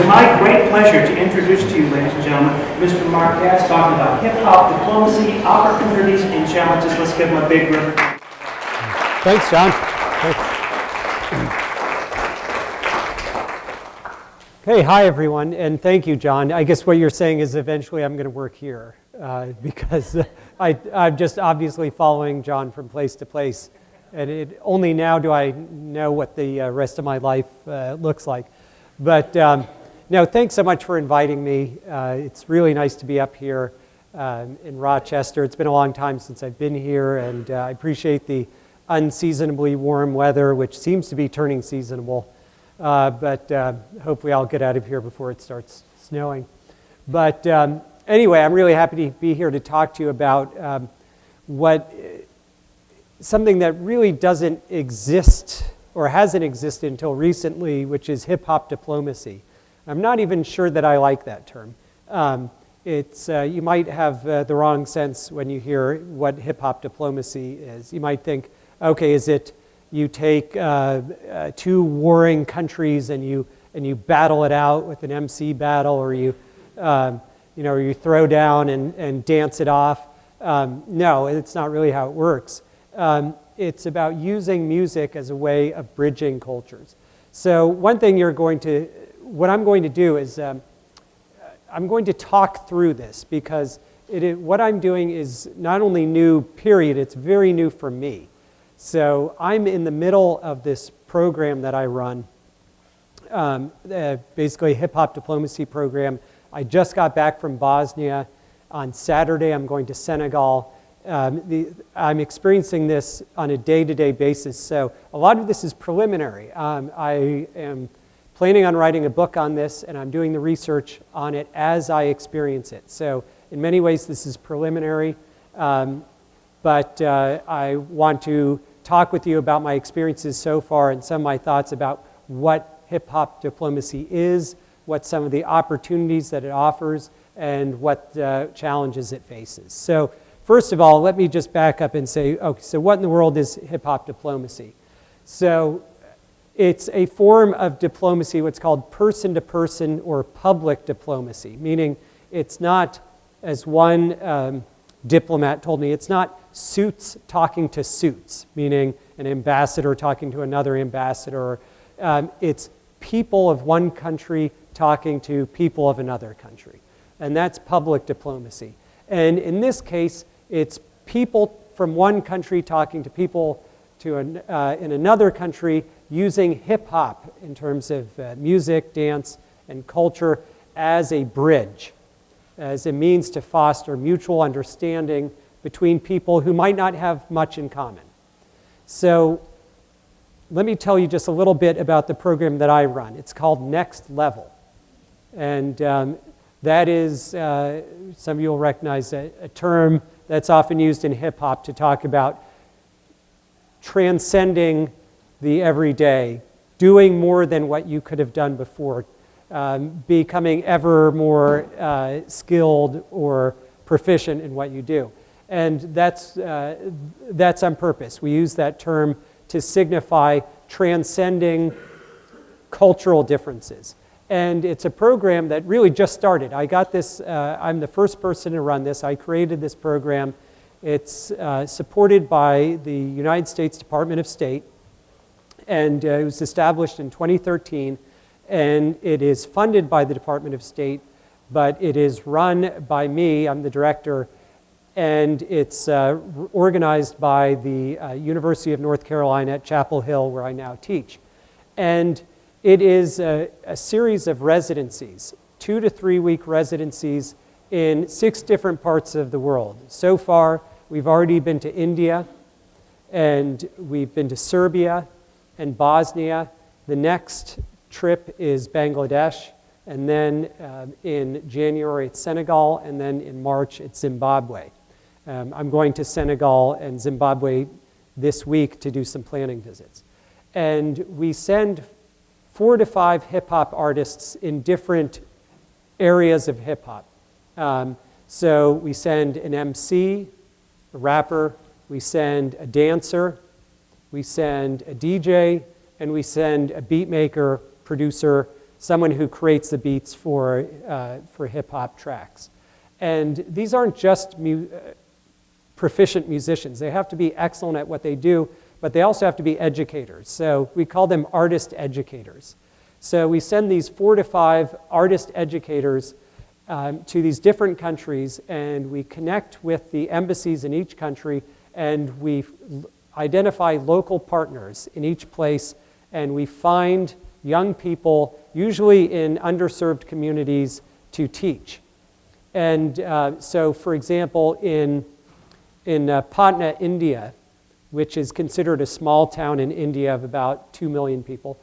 is my great pleasure to introduce to you, ladies and gentlemen, Mr. Mark Katz, talking about hip-hop diplomacy, opportunities, and challenges. Let's give him a big round of applause. Thanks, John. Thanks. Hey, hi, everyone, and thank you, John. I guess what you're saying is eventually I'm going to work here because I'm just obviously following John from place to place, and only now do I know what the rest of my life looks like. But no, thanks so much for inviting me. It's really nice to be up here in Rochester. It's been a long time since I've been here, and I appreciate the unseasonably warm weather, which seems to be turning seasonable. But hopefully I'll get out of here before it starts snowing. But anyway, I'm really happy to be here to talk to you about something that really doesn't exist or hasn't existed until recently, which is hip-hop diplomacy. I'm not even sure that I like that term. You might have the wrong sense when you hear what hip-hop diplomacy is. You might think, okay, is it you take two warring countries and you battle it out with an MC battle, or you throw down and dance it off? No, it's not really how it works. It's about using music as a way of bridging cultures. So one thing what I'm going to do is I'm going to talk through this because what I'm doing is not only new, period, it's very new for me. So I'm in the middle of this program that I run, basically a hip-hop diplomacy program. I just got back from Bosnia. On Saturday, I'm going to Senegal. I'm experiencing this on a day-to-day basis, so a lot of this is preliminary. I am planning on writing a book on this, and I'm doing the research on it as I experience it. So in many ways, this is preliminary. But I want to talk with you about my experiences so far and some of my thoughts about what hip-hop diplomacy is, what some of the opportunities that it offers, and what challenges it faces. So first of all, let me just back up and say, okay, so what in the world is hip-hop diplomacy? So it's a form of diplomacy, what's called person-to-person or public diplomacy, meaning it's not, as one diplomat told me, it's not suits talking to suits, meaning an ambassador talking to another ambassador. It's people of one country talking to people of another country. And that's public diplomacy. And in this case, it's people from one country talking to people in another country using hip-hop in terms of music, dance, and culture as a bridge, as a means to foster mutual understanding between people who might not have much in common. So let me tell you just a little bit about the program that I run. It's called Next Level. And that is, some of you will recognize a term that's often used in hip-hop to talk about transcending the everyday, doing more than what you could have done before, becoming ever more skilled or proficient in what you do. And that's on purpose. We use that term to signify transcending cultural differences. And it's a program that really just started. I got this, I'm the first person to run this. I created this program. It's supported by the United States Department of State, and it was established in 2013, and it is funded by the Department of State, but it is run by me. I'm the director, and it's organized by the University of North Carolina at Chapel Hill, where I now teach. And it is a series of residencies, 2 to 3 week residencies in 6 different parts of the world. So far, we've already been to India, and we've been to Serbia and Bosnia. The next trip is Bangladesh, and then in January it's Senegal, and then in March it's Zimbabwe. I'm going to Senegal and Zimbabwe this week to do some planning visits. And we send 4 to 5 hip-hop artists in different areas of hip-hop. So we send an MC, a rapper, we send a dancer, we send a DJ, and we send a beat maker, producer, someone who creates the beats for hip-hop tracks. And these aren't just proficient musicians. They have to be excellent at what they do, but they also have to be educators. So we call them artist educators. So we send these 4 to 5 artist educators to these different countries, and we connect with the embassies in each country, and we identify local partners in each place, and we find young people, usually in underserved communities, to teach. And so, for example, in Patna, India, which is considered a small town in India of about 2 million people,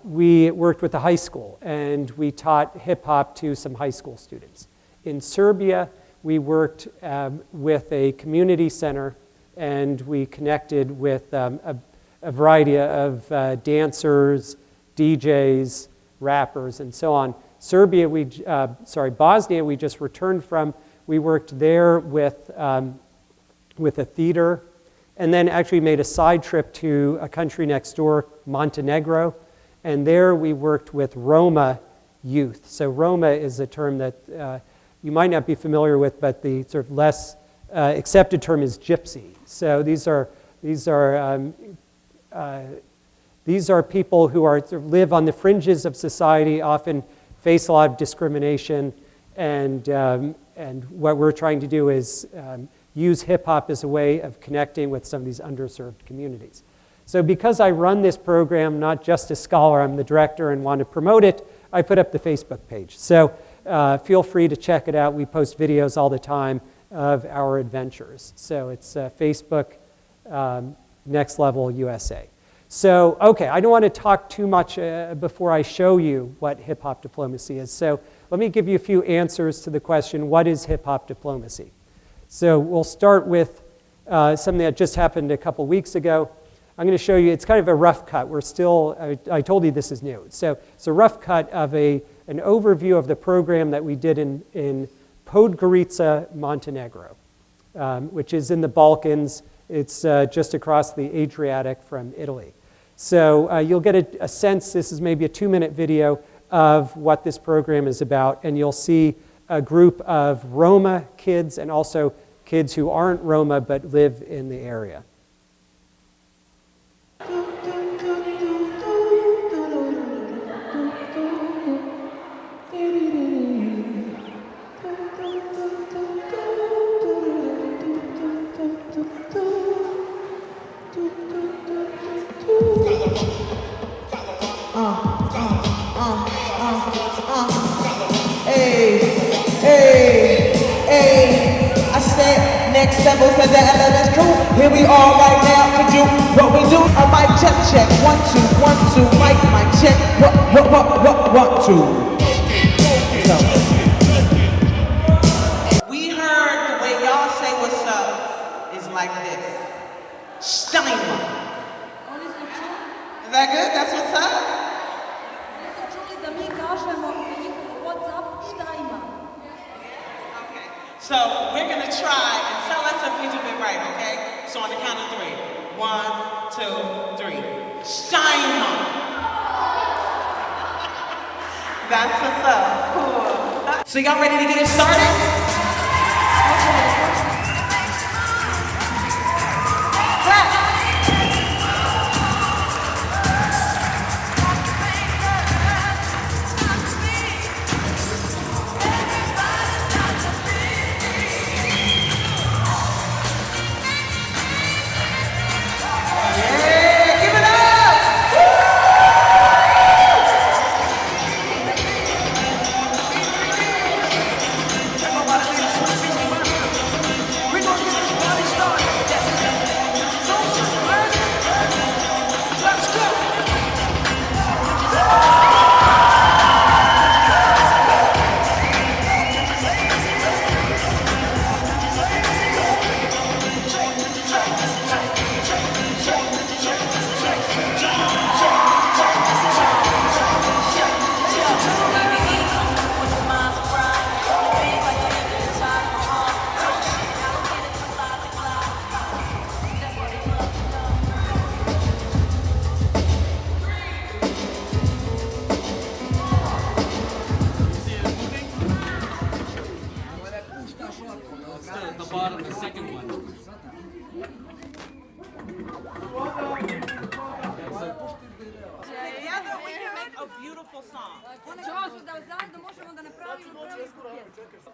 we worked with a high school, and we taught hip-hop to some high school students. In Serbia, we worked with a community center, and we connected with a variety of dancers, DJs, rappers, and so on. Bosnia, we just returned from. We worked there with a theater, and then actually made a side trip to a country next door, Montenegro, and there we worked with Roma youth. So Roma is a term that you might not be familiar with, but the sort of less accepted term is gypsy. So these are people who sort of live on the fringes of society, often face a lot of discrimination, and what we're trying to do is use hip-hop as a way of connecting with some of these underserved communities. So because I run this program, not just a scholar, I'm the director and want to promote it, I put up the Facebook page. So feel free to check it out. We post videos all the time of our adventures. So it's Facebook Next Level USA. So, okay, I don't want to talk too much before I show you what hip-hop diplomacy is. So let me give you a few answers to the question, what is hip-hop diplomacy? So we'll start with something that just happened a couple weeks ago. I'm going to show you, it's kind of a rough cut. We're still, I told you this is new. So it's a rough cut of an overview of the program that we did in Podgorica, Montenegro, which is in the Balkans. It's just across the Adriatic from Italy. So you'll get a sense, this is maybe a 2-minute video of what this program is about, and you'll see a group of Roma kids and also kids who aren't Roma but live in the area. Next level said the elements crew. Here we are right now to do what we do. A mic check, check. 1, 2, 1, 2. Mic check. What, 2. So. We heard the way y'all say what's up is like this. Steiner. Is that good? That's what's up? So we're going to try and tell us if we do it right, okay? So on the count of 3. 1, 2, 3. Steiner. That's what's up. Cool. So y'all ready to get it started?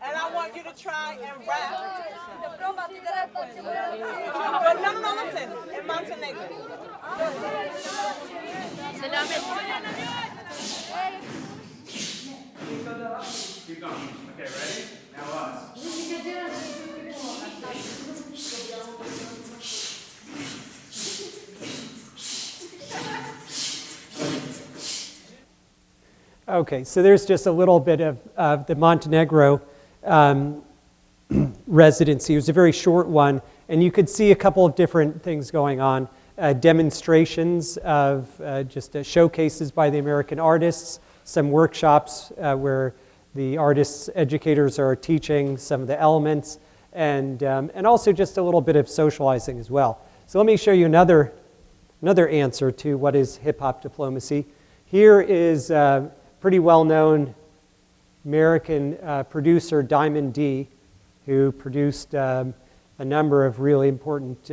And I want you to try and rap. But no, listen, in Montenegro. Keep going. Okay, ready? Now us. Okay, so there's just a little bit of the Montenegro residency. It was a very short one, and you could see a couple of different things going on. Demonstrations of just showcases by the American artists, some workshops where the artists' educators are teaching some of the elements, and also just a little bit of socializing as well. So let me show you another answer to what is hip-hop diplomacy. Here is pretty well-known American producer Diamond D, who produced a number of really important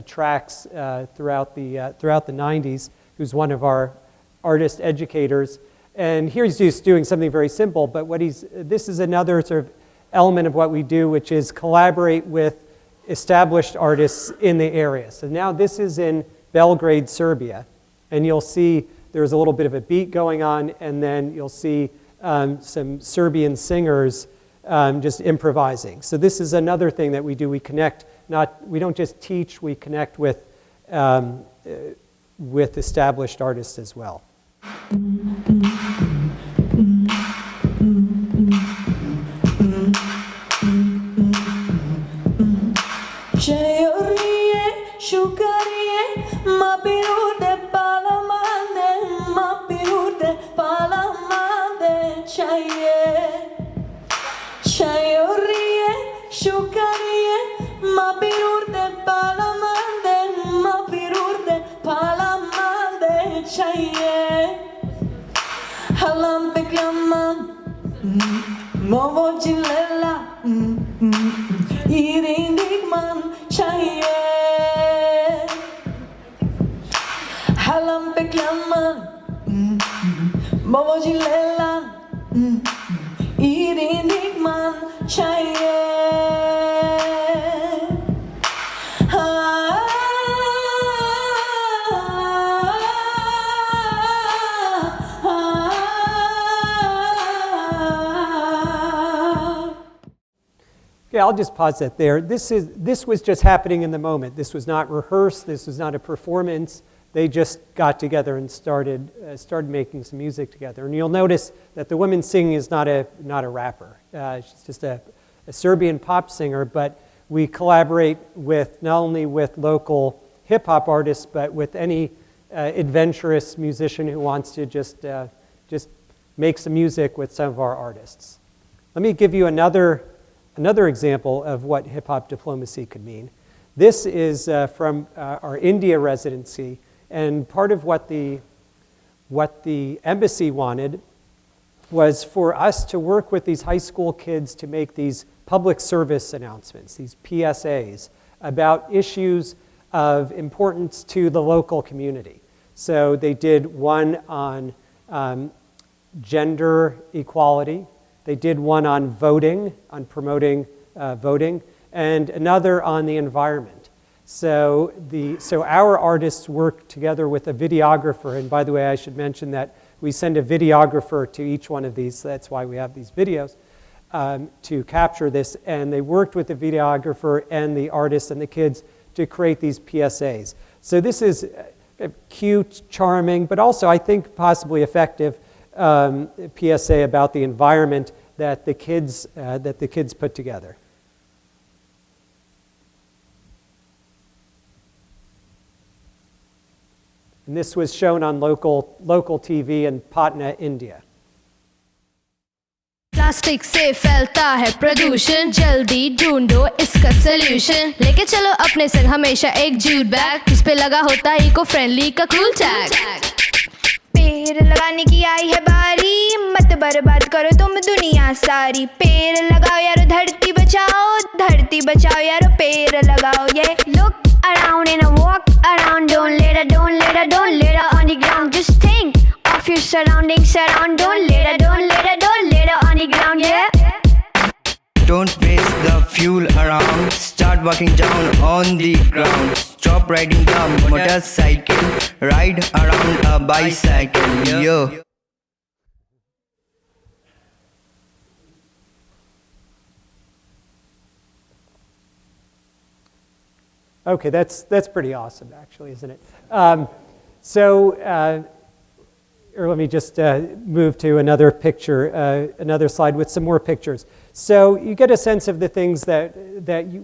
tracks throughout the 90s, who's one of our artist educators. And here he's just doing something very simple, but this is another sort of element of what we do, which is collaborate with established artists in the area. So now this is in Belgrade, Serbia, and you'll see there's a little bit of a beat going on, and then you'll see some Serbian singers just improvising. So this is another thing that we do. We connect, we don't just teach, we connect with established artists as well. Okay, I'll just pause that there. This was just happening in the moment. This was not rehearsed. This was not a performance. They just got together and started making some music together. And you'll notice that the woman singing is not a rapper. She's just a Serbian pop singer. But we collaborate with not only with local hip hop artists, but with any adventurous musician who wants to just make some music with some of our artists. Let me give you another example of what hip-hop diplomacy could mean. This is from our India residency, and part of what the embassy wanted was for us to work with these high school kids to make these public service announcements, these PSAs, about issues of importance to the local community. So they did one on gender equality. They did one on voting, on promoting voting, and another on the environment. So our artists worked together with a videographer, and by the way, I should mention that we send a videographer to each one of these, so that's why we have these videos, to capture this, and they worked with the videographer and the artists and the kids to create these PSAs. So this is cute, charming, but also I think possibly effective PSA about the environment that the kids put together. And this was shown on local TV in Patna, India. Plastic से फैलता है प्रदूषण जल्दी ढूंढो इसका solution लेके चलो अपने संग हमेशा एक जूट बैग जिस पे लगा होता है इको फ्रेंडली का कूल टैग पेड़ लगाने की आई है बारी मत बर्बाद करो तुम दुनिया सारी पेड़ लगाओ यारो धरती बचाओ यारो पेड़ लगाओ ये look around and walk around don't let her on the ground just think of of your surroundings around. Don't litter, don't litter, don't litter on the ground, yeah. Don't waste the fuel around. Start walking down on the ground. Stop riding the motorcycle. Ride around a bicycle. Yo. Okay, that's pretty awesome, actually, isn't it? Or let me just move to another picture, another slide with some more pictures. So you get a sense of the things that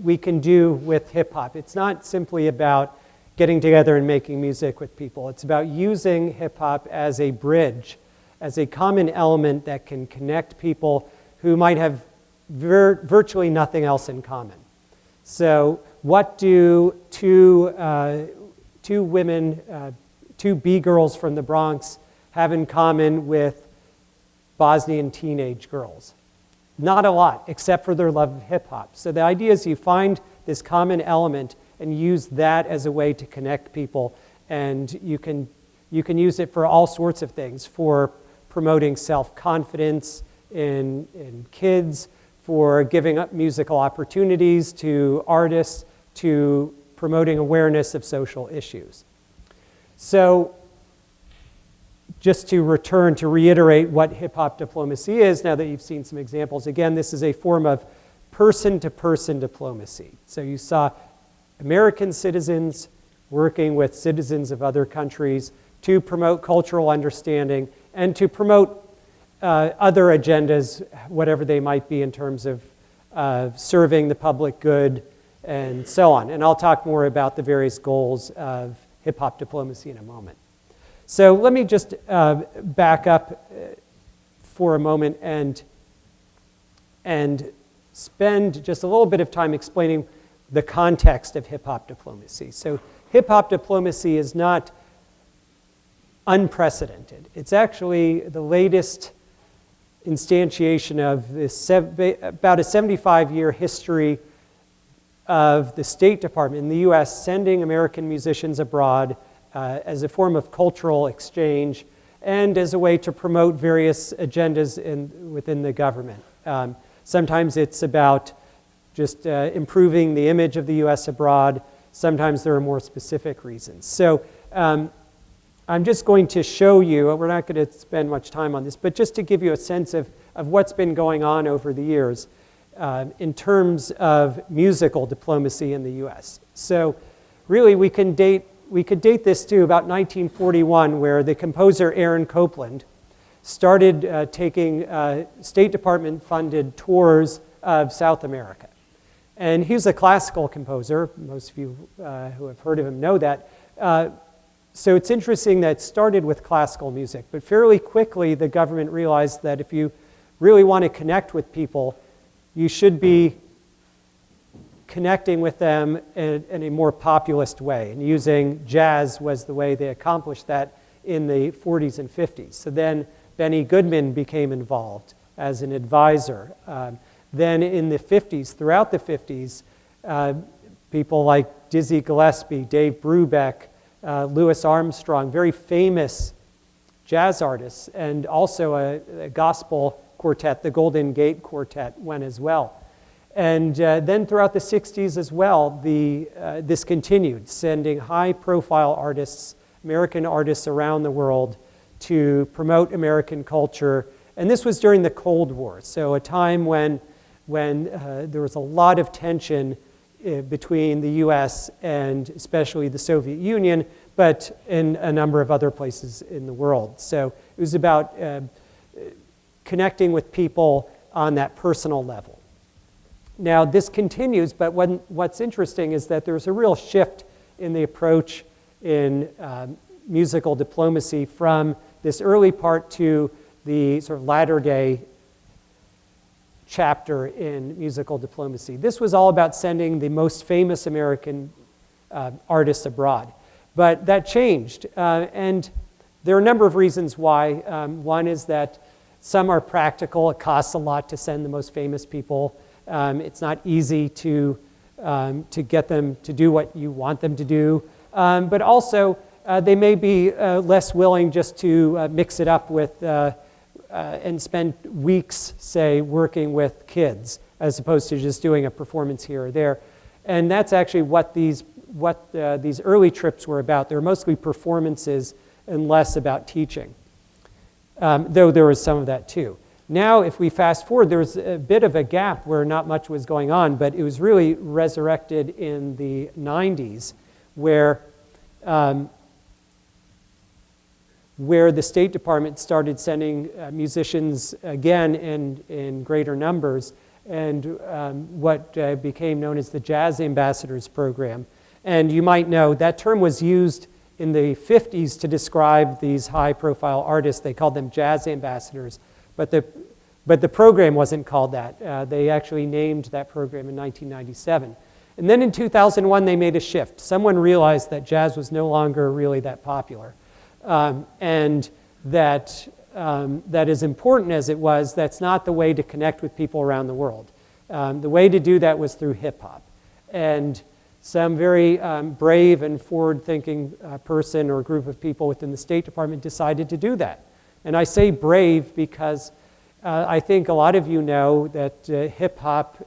we can do with hip hop. It's not simply about getting together and making music with people. It's about using hip hop as a bridge, as a common element that can connect people who might have virtually nothing else in common. So what do two women, two B-girls from the Bronx have in common with Bosnian teenage girls? Not a lot, except for their love of hip-hop. So the idea is you find this common element and use that as a way to connect people, and you can use it for all sorts of things, for promoting self-confidence in kids, for giving up musical opportunities to artists, to promoting awareness of social issues. So just to reiterate what hip-hop diplomacy is, now that you've seen some examples, again, this is a form of person-to-person diplomacy. So you saw American citizens working with citizens of other countries to promote cultural understanding and to promote other agendas, whatever they might be in terms of serving the public good and so on. And I'll talk more about the various goals of hip-hop diplomacy in a moment. So let me just back up for a moment and spend just a little bit of time explaining the context of hip-hop diplomacy. So hip-hop diplomacy is not unprecedented. It's actually the latest instantiation of this about a 75-year history of the State Department in the US sending American musicians abroad as a form of cultural exchange and as a way to promote various agendas within the government. Sometimes it's about just improving the image of the US abroad. Sometimes there are more specific reasons. So I'm just going to show you, we're not going to spend much time on this, but just to give you a sense of what's been going on over the years in terms of musical diplomacy in the US. So really we could date this to about 1941, where the composer Aaron Copland started taking State Department funded tours of South America. And he's a classical composer. Most of you who have heard of him know that. So it's interesting that it started with classical music, but fairly quickly the government realized that if you really want to connect with people, you should be connecting with them in a more populist way, and using jazz was the way they accomplished that in the 40s and 50s. So then Benny Goodman became involved as an advisor. Then in the 50s, throughout the 50s, people like Dizzy Gillespie, Dave Brubeck, Louis Armstrong, very famous jazz artists, and also a gospel quartet, the Golden Gate Quartet, went as well. And then throughout the 60s as well, this continued, sending high-profile artists, American artists around the world to promote American culture. And this was during the Cold War, so a time when there was a lot of tension between the US and especially the Soviet Union, but in a number of other places in the world. So it was about connecting with people on that personal level. Now this continues, but what's interesting is that there's a real shift in the approach in musical diplomacy from this early part to the sort of latter-day chapter in musical diplomacy. This was all about sending the most famous American artists abroad. But that changed, and there are a number of reasons why. One is that some are practical. It costs a lot to send the most famous people. It's not easy to get them to do what you want them to do. But also, they may be less willing just to mix it up with and spend weeks, say, working with kids, as opposed to just doing a performance here or there. And that's actually what these early trips were about. They were mostly performances and less about teaching, though there was some of that too. Now, if we fast forward, there was a bit of a gap where not much was going on, but it was really resurrected in the 90s, where the State Department started sending musicians again in greater numbers, and what became known as the Jazz Ambassadors Program. And you might know that term was used in the 50s to describe these high-profile artists. They called them jazz ambassadors. But the program wasn't called that. They actually named that program in 1997. And then in 2001, they made a shift. Someone realized that jazz was no longer really that popular. And that as important as it was, that's not the way to connect with people around the world. The way to do that was through hip-hop. And some very brave and forward-thinking person or group of people within the State Department decided to do that. And I say brave because I think a lot of you know that hip-hop,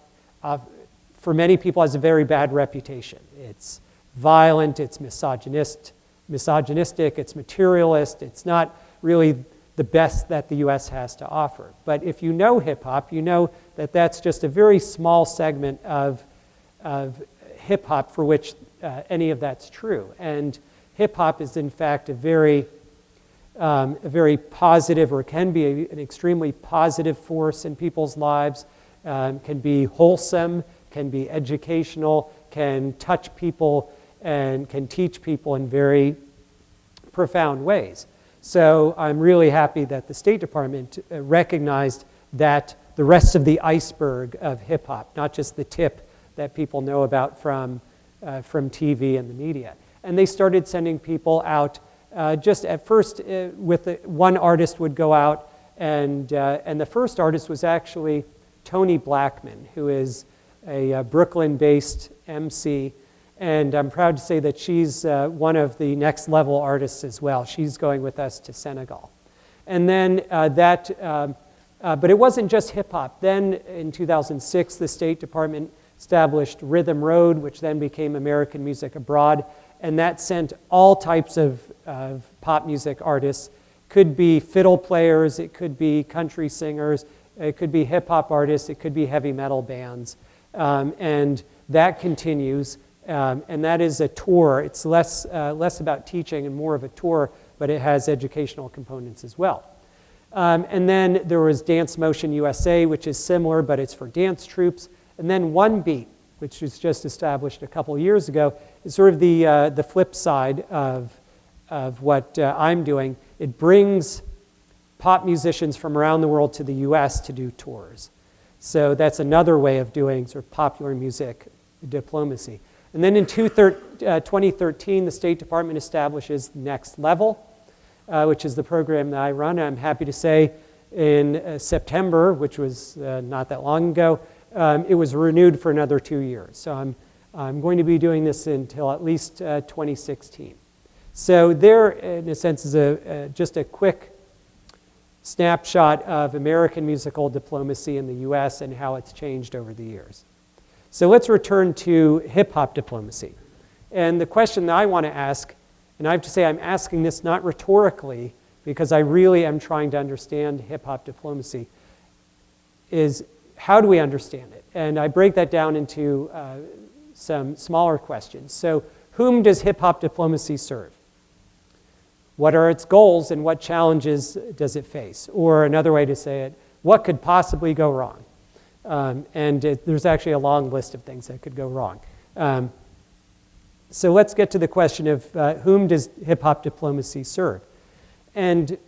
for many people, has a very bad reputation. It's violent, it's misogynistic, it's materialist, it's not really the best that the US has to offer. But if you know hip-hop, you know that that's just a very small segment of hip-hop for which any of that's true. And hip-hop is in fact a very positive, or can be an extremely positive force in people's lives, can be wholesome, can be educational, can touch people, and can teach people in very profound ways. So I'm really happy that the State Department recognized that the rest of the iceberg of hip-hop, not just the tip that people know about from TV and the media. And they started sending people out. Just at first, one artist would go out, and the first artist was actually Tony Blackman, who is a Brooklyn-based MC, and I'm proud to say that she's one of the next level artists as well. She's going with us to Senegal. And then but it wasn't just hip-hop. Then in 2006, the State Department established Rhythm Road, which then became American Music Abroad, and that sent all types of pop music artists. Could be fiddle players, it could be country singers, it could be hip-hop artists, it could be heavy metal bands. And that continues, and that is a tour. It's less about teaching and more of a tour, but it has educational components as well. And then there was Dance Motion USA, which is similar, but it's for dance troupes. And then One Beat, which was just established a couple years ago, is sort of the flip side of what I'm doing. It brings pop musicians from around the world to the US to do tours. So that's another way of doing sort of popular music diplomacy. And then in 2013, the State Department establishes Next Level, which is the program that I run. I'm happy to say in September, which was not that long ago, it was renewed for another 2 years. So I'm going to be doing this until at least 2016. So there, in a sense, is just a quick snapshot of American musical diplomacy in the US and how it's changed over the years. So let's return to hip-hop diplomacy. And the question that I want to ask, and I have to say I'm asking this not rhetorically, because I really am trying to understand hip-hop diplomacy, is how do we understand it? And I break that down into some smaller questions. So whom does hip-hop diplomacy serve? What are its goals and what challenges does it face? Or another way to say it, what could possibly go wrong? There's actually a long list of things that could go wrong. So let's get to the question of whom does hip-hop diplomacy serve? And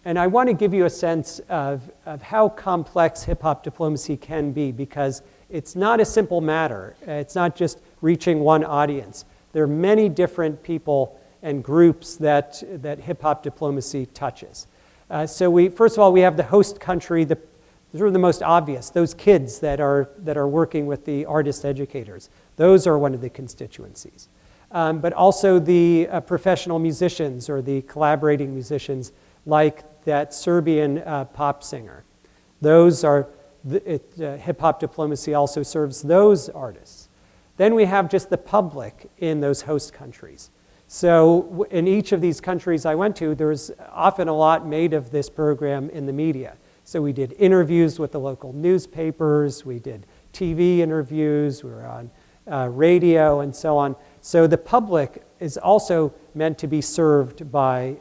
I want to give you a sense of how complex hip-hop diplomacy can be, because it's not a simple matter. It's not just reaching one audience. There are many different people and groups that hip-hop diplomacy touches. So first of all, we have the host country, sort of the most obvious, those kids that are working with the artist educators. Those are one of the constituencies. but also the professional musicians or the collaborating musicians like that Serbian pop singer. Those are, hip-hop diplomacy also serves those artists. Then we have just the public in those host countries. So in each of these countries I went to, there was often a lot made of this program in the media. So we did interviews with the local newspapers, we did TV interviews, we were on radio and so on. So the public is also meant to be served by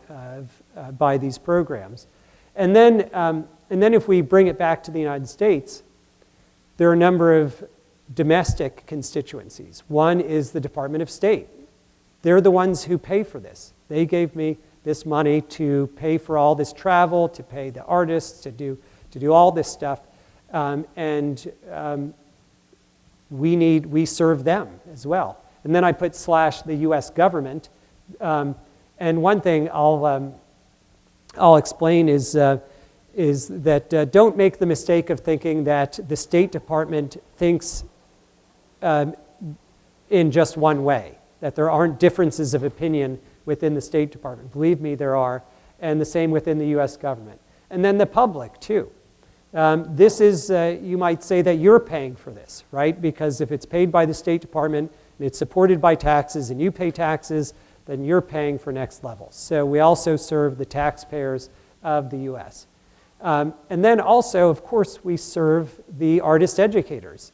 these programs. And then if we bring it back to the United States, there are a number of domestic constituencies. One is the Department of State. They're the ones who pay for this. They gave me this money to pay for all this travel, to pay the artists, to do all this stuff. We serve them as well. And then I put / the US government. And one thing I'll explain is that don't make the mistake of thinking that the State Department thinks in just one way, that there aren't differences of opinion within the State Department. Believe me, there are, and the same within the US government. And then the public, too. This is, you might say that you're paying for this, right? Because if it's paid by the State Department, and it's supported by taxes, and you pay taxes, then you're paying for next level. So we also serve the taxpayers of the US. And then also, of course, we serve the artist educators.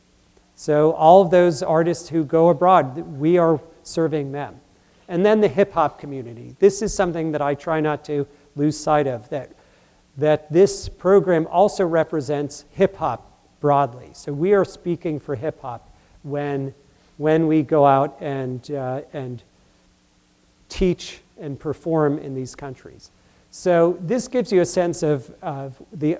So all of those artists who go abroad, we are serving them. And then the hip-hop community. This is something that I try not to lose sight of, that this program also represents hip-hop broadly. So we are speaking for hip-hop when we go out and teach and perform in these countries. So this gives you a sense of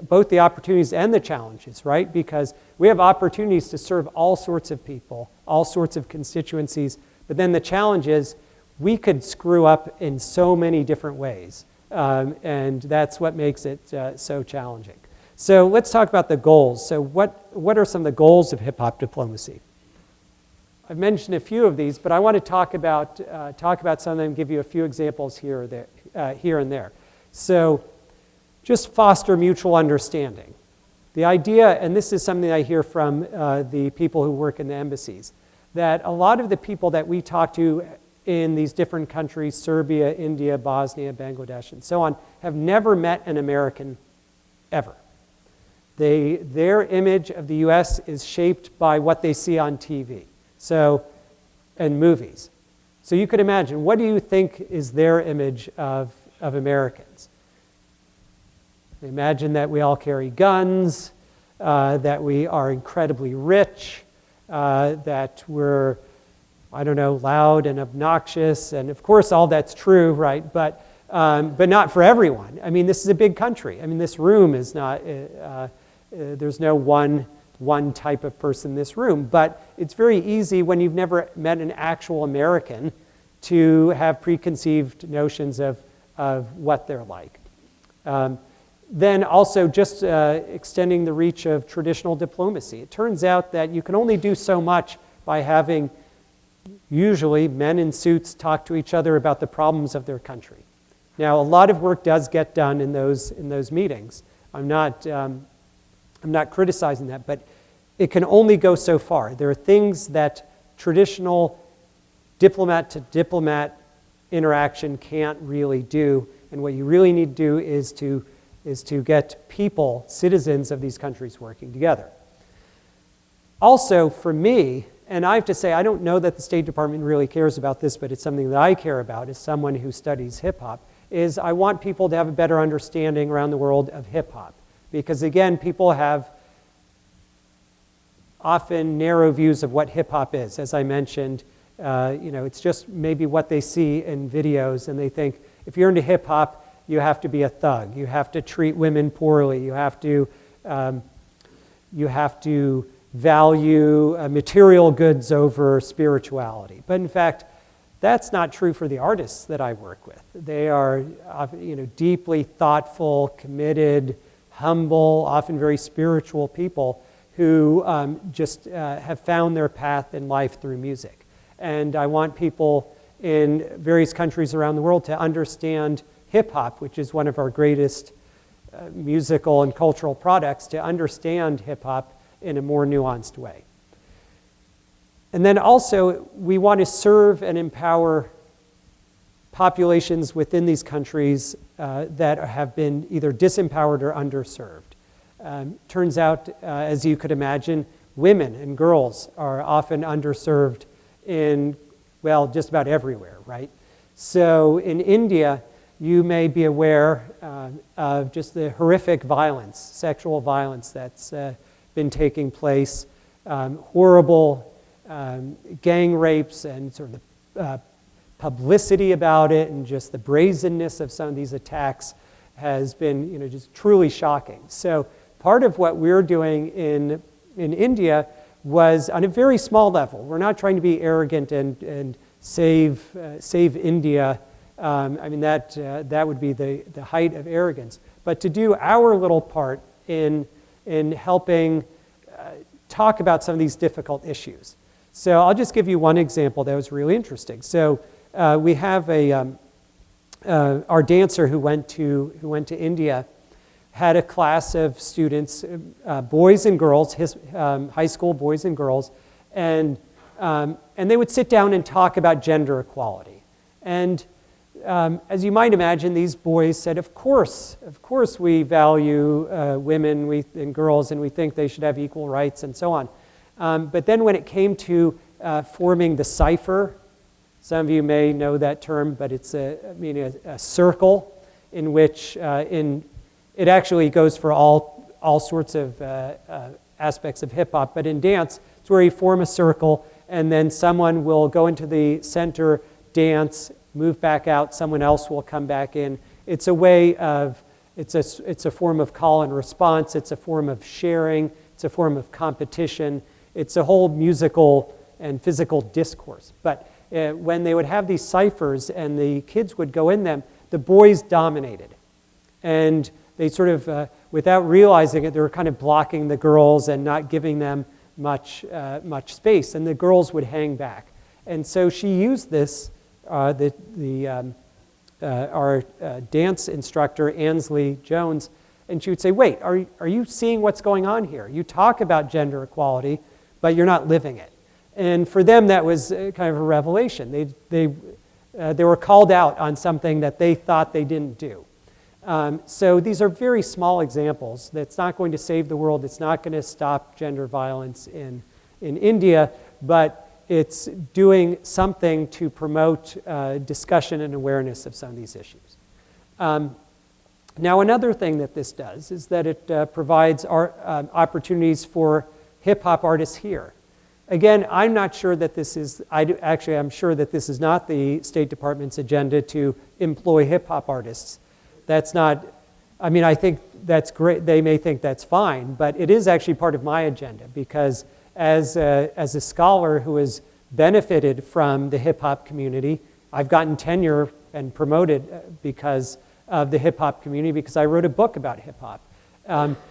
both the opportunities and the challenges, right? Because we have opportunities to serve all sorts of people, all sorts of constituencies, but then the challenge is we could screw up in so many different ways, and that's what makes it so challenging. So let's talk about the goals. So what are some of the goals of hip-hop diplomacy? I've mentioned a few of these, but I want to talk about some of them, give you a few examples here and there. So just foster mutual understanding. The idea, and this is something I hear from the people who work in the embassies, that a lot of the people that we talk to in these different countries, Serbia, India, Bosnia, Bangladesh, and so on, have never met an American ever. Their image of the US is shaped by what they see on TV. And movies. So you could imagine, what do you think is their image of Americans? They imagine that we all carry guns, that we are incredibly rich, that we're, I don't know, loud and obnoxious, and of course all that's true, right? But not for everyone. I mean, this is a big country. I mean, this room is not, there's no one type of person in this room, but it's very easy when you've never met an actual American to have preconceived notions of what they're like. Then also just extending the reach of traditional diplomacy. It turns out that you can only do so much by having usually men in suits talk to each other about the problems of their country. Now, a lot of work does get done in those meetings. I'm not criticizing that, but it can only go so far. There are things that traditional diplomat to diplomat interaction can't really do, and what you really need to do is to get people, citizens of these countries, working together. Also, for me, and I have to say, I don't know that the State Department really cares about this, but it's something that I care about as someone who studies hip-hop, is I want people to have a better understanding around the world of hip-hop. Because again, people have often narrow views of what hip-hop is. As I mentioned, it's just maybe what they see in videos, and they think, if you're into hip-hop, you have to be a thug. You have to treat women poorly. You have to value material goods over spirituality. But in fact, that's not true for the artists that I work with. They are deeply thoughtful, committed, humble, often very spiritual people who just have found their path in life through music. And I want people, in various countries around the world to understand hip hop, which is one of our greatest musical and cultural products, to understand hip hop in a more nuanced way. And then also, we want to serve and empower populations within these countries that have been either disempowered or underserved. Turns out, as you could imagine, women and girls are often underserved in, well, just about everywhere, right? So in India, you may be aware of just the horrific violence, sexual violence that's been taking place, horrible gang rapes and sort of the publicity about it, and just the brazenness of some of these attacks has been, just truly shocking. So part of what we're doing in India was on a very small level. We're not trying to be arrogant and save India. I mean, that would be the height of arrogance. But to do our little part in helping talk about some of these difficult issues. So I'll just give you one example that was really interesting. So we have our dancer who went to India had a class of students, boys and girls, high school boys and girls, and they would sit down and talk about gender equality. And as you might imagine, these boys said, of course we value women and girls, and we think they should have equal rights and so on. But then when it came to forming the cipher, some of you may know that term, but it's a circle in which it actually goes for all sorts of aspects of hip hop, but in dance, it's where you form a circle, and then someone will go into the center, dance, move back out, someone else will come back in. It's a way of, it's a form of call and response, it's a form of sharing, it's a form of competition, it's a whole musical and physical discourse. But when they would have these ciphers and the kids would go in them, the boys dominated. And they sort of, without realizing it, they were kind of blocking the girls and not giving them much space, and the girls would hang back. And so she used this, our dance instructor, Ansley Jones, and she would say, wait, are you seeing what's going on here? You talk about gender equality, but you're not living it. And for them, that was kind of a revelation. They were called out on something that they thought they didn't do. So these are very small examples. That's not going to save the world. It's not going to stop gender violence in India, but it's doing something to promote discussion and awareness of some of these issues. Now, another thing that this does is that it provides opportunities for hip-hop artists here. Again, I'm not sure that this is, I'm sure that this is not the State Department's agenda to employ hip-hop artists. That's not, I think that's great. They may think that's fine, but it is actually part of my agenda, because as a scholar who has benefited from the hip-hop community, I've gotten tenure and promoted because of the hip-hop community, because I wrote a book about hip-hop.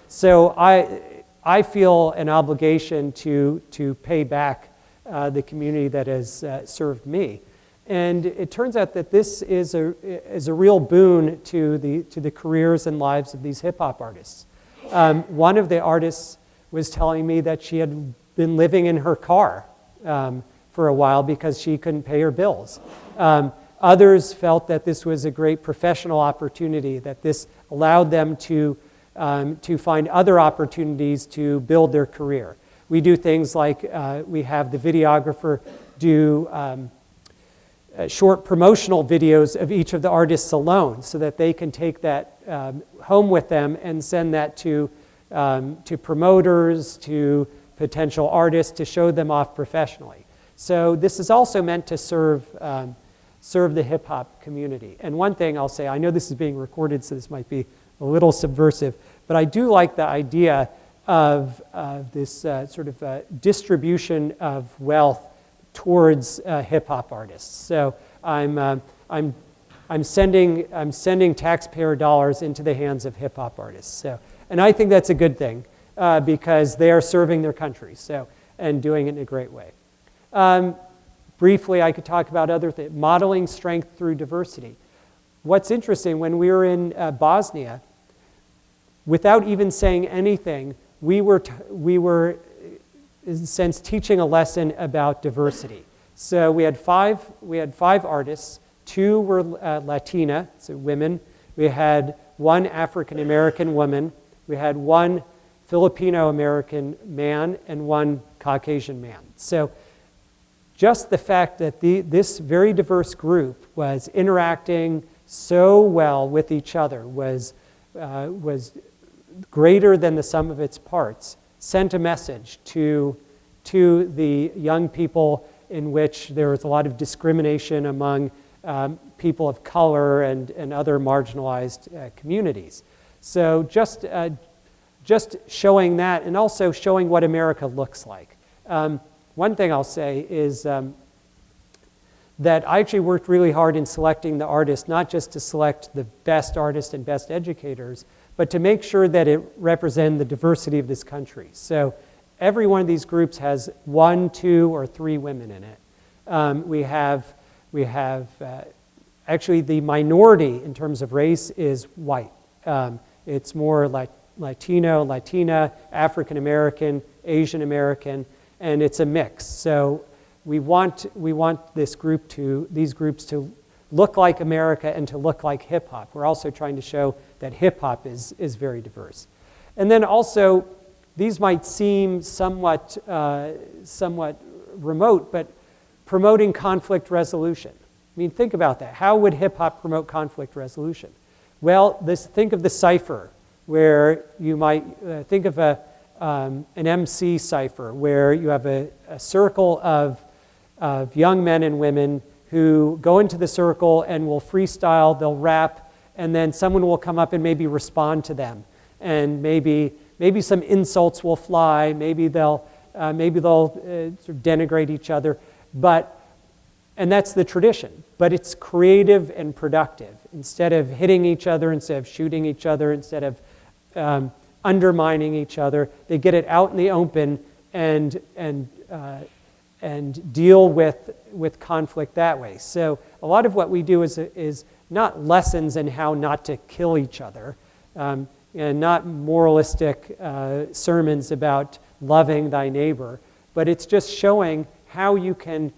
So I feel an obligation to pay back the community that has served me. And it turns out that this is a real boon to the careers and lives of these hip-hop artists. One of the artists was telling me that she had been living in her car for a while because she couldn't pay her bills. Others felt that this was a great professional opportunity, that this allowed them to find other opportunities to build their career. We do things like we have the videographer do short promotional videos of each of the artists alone, so that they can take that home with them and send that to promoters, to potential artists, to show them off professionally. So this is also meant to serve the hip-hop community. And one thing I'll say, I know this is being recorded, so this might be a little subversive, but I do like the idea of this sort of distribution of wealth towards hip-hop artists. So I'm sending taxpayer dollars into the hands of hip-hop artists. So, and I think that's a good thing because they are serving their country, and doing it in a great way. Briefly, I could talk about other things, modeling strength through diversity. What's interesting, when we were in Bosnia, without even saying anything, we were, in a sense, teaching a lesson about diversity. So we had five artists. 2 were Latina, so women. We had 1 African American woman. We had 1 Filipino American man and 1 Caucasian man. So just the fact that this very diverse group was interacting so well with each other was greater than the sum of its parts, sent a message to the young people in which there was a lot of discrimination among people of color and other marginalized communities. So just showing that, and also showing what America looks like. One thing I'll say is that I actually worked really hard in selecting the artists, not just to select the best artists and best educators, but to make sure that it represented the diversity of this country. So every one of these groups has 1, 2, or 3 women in it. We have actually the minority in terms of race is white. It's more like Latino, Latina, African American, Asian American, and it's a mix. So we want these groups to look like America and to look like hip hop. We're also trying to show that hip hop is very diverse. And then also, these might seem somewhat remote, but promoting conflict resolution. I mean, think about that. How would hip hop promote conflict resolution? Well, think of the cipher, where you might think of an MC cipher, where you have a circle of young men and women who go into the circle and will freestyle, they'll rap, and then someone will come up and maybe respond to them. And maybe some insults will fly, maybe they'll sort of denigrate each other, and that's the tradition. But it's creative and productive. Instead of hitting each other, instead of shooting each other, instead of undermining each other, they get it out in the open and deal with conflict that way. So a lot of what we do is not lessons in how not to kill each other, and not moralistic sermons about loving thy neighbor, but it's just showing how you can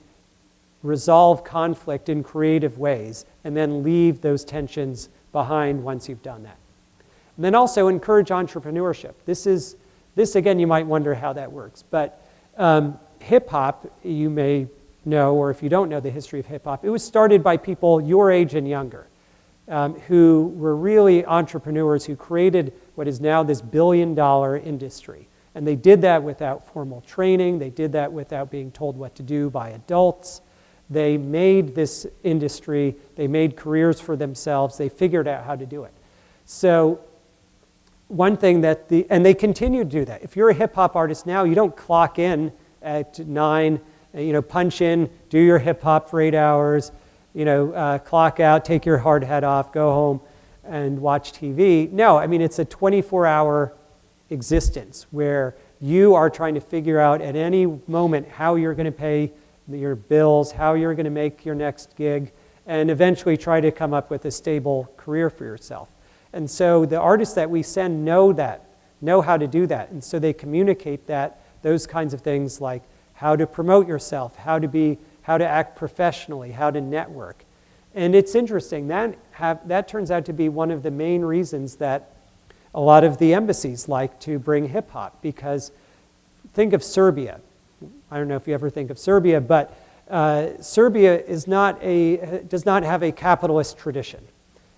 resolve conflict in creative ways and then leave those tensions behind once you've done that. And then also encourage entrepreneurship. This again, you might wonder how that works, but hip hop, you may know, or if you don't know the history of hip hop, it was started by people your age and younger, who were really entrepreneurs who created what is now this billion-dollar industry. And they did that without formal training. They did that without being told what to do by adults. They made this industry, they made careers for themselves, they figured out how to do it. So one thing and they continue to do that. If you're a hip hop artist now, you don't clock in at 9, punch in, do your hip hop for 8 hours, clock out, take your hard hat off, go home and watch TV. No, I mean, it's a 24-hour existence where you are trying to figure out at any moment how you're going to pay your bills, how you're going to make your next gig, and eventually try to come up with a stable career for yourself. And so the artists that we send know how to do that. And so they communicate those kinds of things like how to promote yourself, how to act professionally, how to network. And it's interesting, that turns out to be one of the main reasons that a lot of the embassies like to bring hip hop, because think of Serbia. I don't know if you ever think of Serbia, but Serbia does not have a capitalist tradition.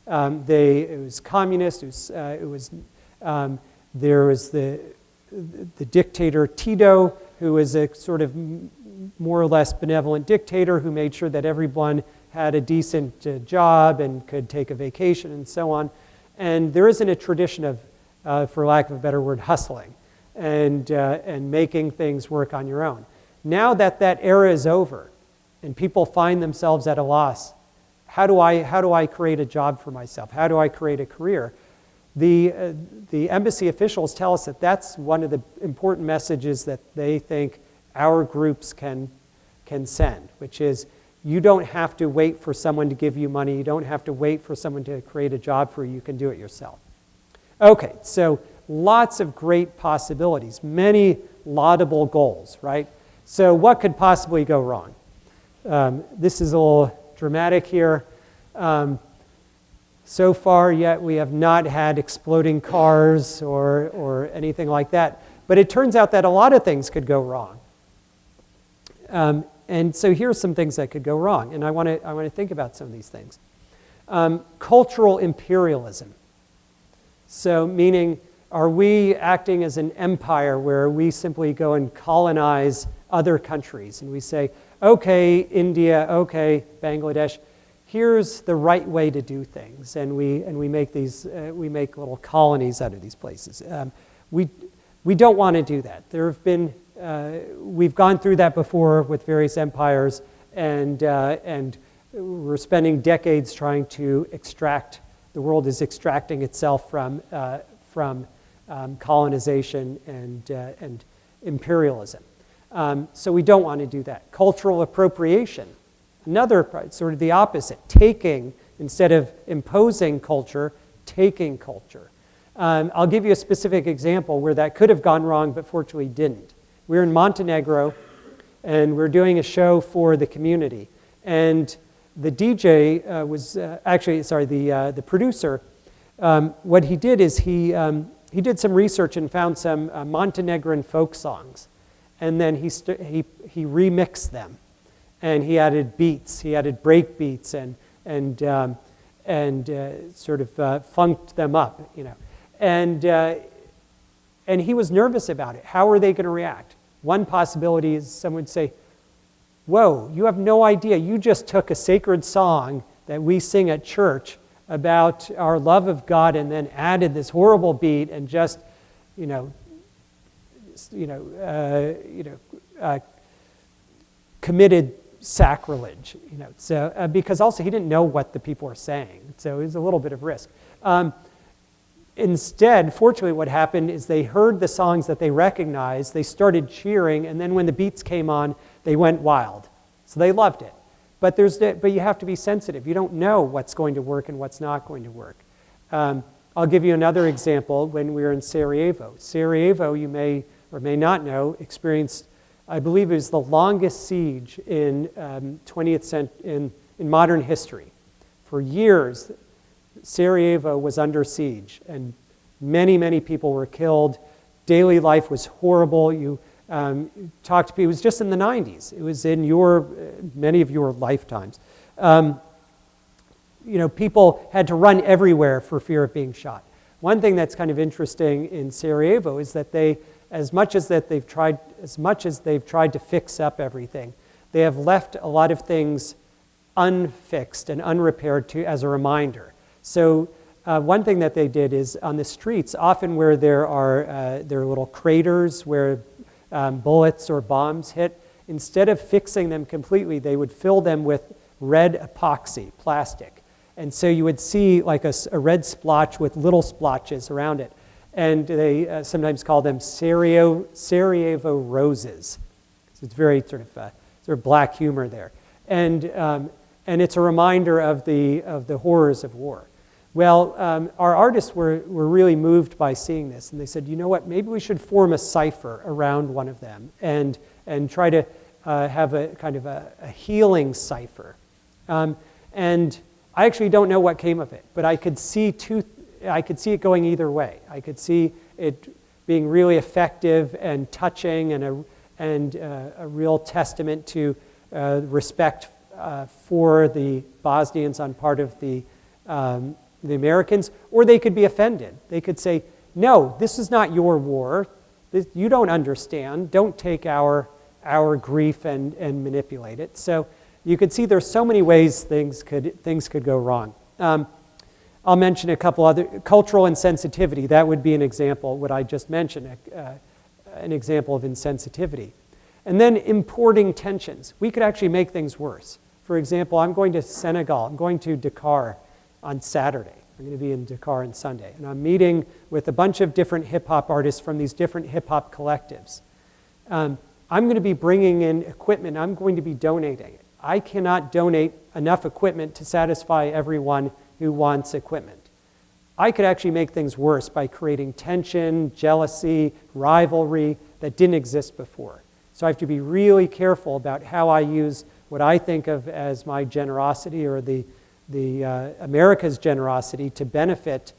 It was communist. There was the dictator Tito, who was a sort of more or less benevolent dictator who made sure that everyone had a decent job and could take a vacation and so on. And there isn't a tradition of, for lack of a better word, hustling and making things work on your own. Now that era is over and people find themselves at a loss, how do I create a job for myself? How do I create a career? The embassy officials tell us that that's one of the important messages that they think our groups can can send, which is you don't have to wait for someone to give you money. You don't have to wait for someone to create a job for you. You can do it yourself. Okay, so lots of great possibilities, many laudable goals, right? So what could possibly go wrong? This is a little dramatic here. So far yet, we have not had exploding cars or anything like that. But it turns out that a lot of things could go wrong. And so here's some things that could go wrong. And I want to think about some of these things. Cultural imperialism. So meaning, are we acting as an empire where we simply go and colonize other countries? And we say, okay, India, okay, Bangladesh, here's the right way to do things. And we make these, we make little colonies out of these places. We don't want to do that. There have been, we've gone through that before with various empires, and we're spending decades trying to extract, the world is extracting itself from colonization and imperialism. So we don't want to do that. Cultural appropriation, another sort of the opposite, taking, instead of imposing culture, taking culture. I'll give you a specific example where that could have gone wrong, but fortunately didn't. We're in Montenegro, and we're doing a show for the community. And the DJ the producer, what he did is he did some research and found some Montenegrin folk songs. And then he remixed them. And he added beats, he added break beats and sort of funked them up, you know. And he was nervous about it. How are they going to react? One possibility is someone would say, whoa, you have no idea. You just took a sacred song that we sing at church about our love of God and then added this horrible beat and just, committed sacrilege. So because also he didn't know what the people were saying. So it was a little bit of risk. Instead, fortunately, what happened is they heard the songs that they recognized, they started cheering, and then when the beats came on, they went wild. So they loved it. But you have to be sensitive. You don't know what's going to work and what's not going to work. I'll give you another example when we were in Sarajevo. Sarajevo, you may or may not know, experienced, I believe it was the longest siege in 20th century, in modern history. For years, Sarajevo was under siege, and many, many people were killed. Daily life was horrible. You talked to people. It was just in the 90s. It was in many of your lifetimes. People had to run everywhere for fear of being shot. One thing that's kind of interesting in Sarajevo is that as much as they've tried to fix up everything, they have left a lot of things unfixed and unrepaired as a reminder. So one thing that they did is on the streets, often where there are little craters where bullets or bombs hit, instead of fixing them completely, they would fill them with red epoxy, plastic. And so you would see like a red splotch with little splotches around it. And they sometimes call them Sarajevo roses. So it's very sort of black humor there. And it's a reminder of the horrors of war. Well, our artists were really moved by seeing this, and they said, you know what, maybe we should form a cipher around one of them and try to have a kind of a healing cipher. And I actually don't know what came of it, but I could see it going either way. I could see it being really effective and touching and a real testament to respect for the Bosnians on part of the Americans, or they could be offended. They could say, no, this is not your war. You don't understand. Don't take our grief and manipulate it. So you could see there's so many ways things could go wrong. I'll mention a couple other. Cultural insensitivity, that would be an example, what I just mentioned, an example of insensitivity. And then importing tensions. We could actually make things worse. For example, I'm going to Senegal. I'm going to Dakar on Saturday. I'm going to be in Dakar on Sunday. And I'm meeting with a bunch of different hip-hop artists from these different hip-hop collectives. I'm going to be bringing in equipment. I'm going to be donating it. I cannot donate enough equipment to satisfy everyone who wants equipment. I could actually make things worse by creating tension, jealousy, rivalry that didn't exist before. So I have to be really careful about how I use what I think of as my generosity or the America's generosity to benefit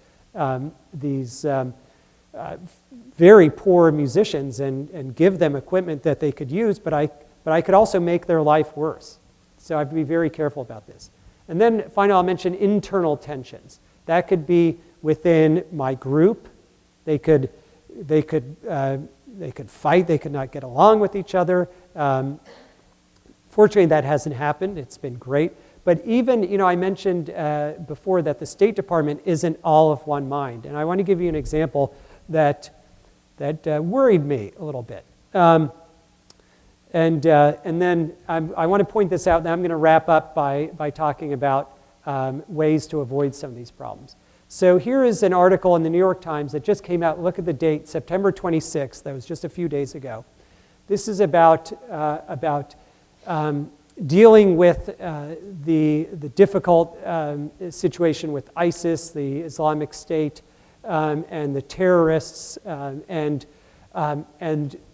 these very poor musicians and give them equipment that they could use, but I could also make their life worse. So I have to be very careful about this. And then finally, I'll mention internal tensions. That could be within my group. They could fight. They could not get along with each other. Fortunately, that hasn't happened. It's been great. But even, I mentioned before that the State Department isn't all of one mind. And I want to give you an example that worried me a little bit. And then I want to point this out, and I'm going to wrap up by talking about ways to avoid some of these problems. So here is an article in the New York Times that just came out. Look at the date, September 26th. That was just a few days ago. This is about dealing with the difficult situation with ISIS, the Islamic State, and the terrorists. And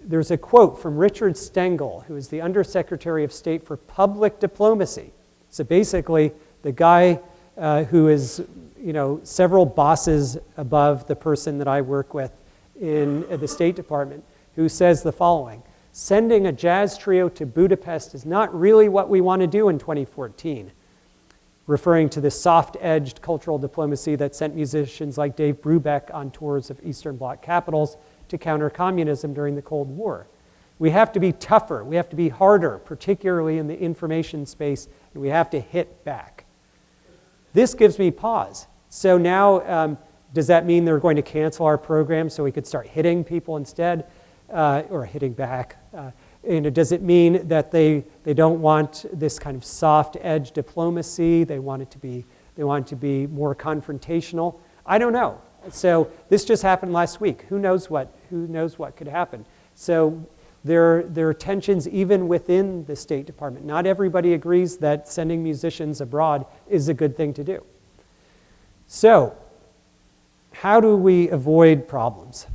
there's a quote from Richard Stengel, who is the Undersecretary of State for Public Diplomacy. So basically, the guy who is several bosses above the person that I work with in the State Department, who says the following: sending a jazz trio to Budapest is not really what we want to do in 2014, referring to the soft-edged cultural diplomacy that sent musicians like Dave Brubeck on tours of Eastern Bloc capitals to counter communism during the Cold War. We have to be tougher. We have to be harder, particularly in the information space, and we have to hit back. This gives me pause. So now, does that mean they're going to cancel our program so we could start hitting people instead, or hitting back? Does it mean that they don't want this kind of soft-edge diplomacy? They want it to be more confrontational? I don't know. So this just happened last week. Who knows what could happen? So there are tensions even within the State Department. Not everybody agrees that sending musicians abroad is a good thing to do. So how do we avoid problems?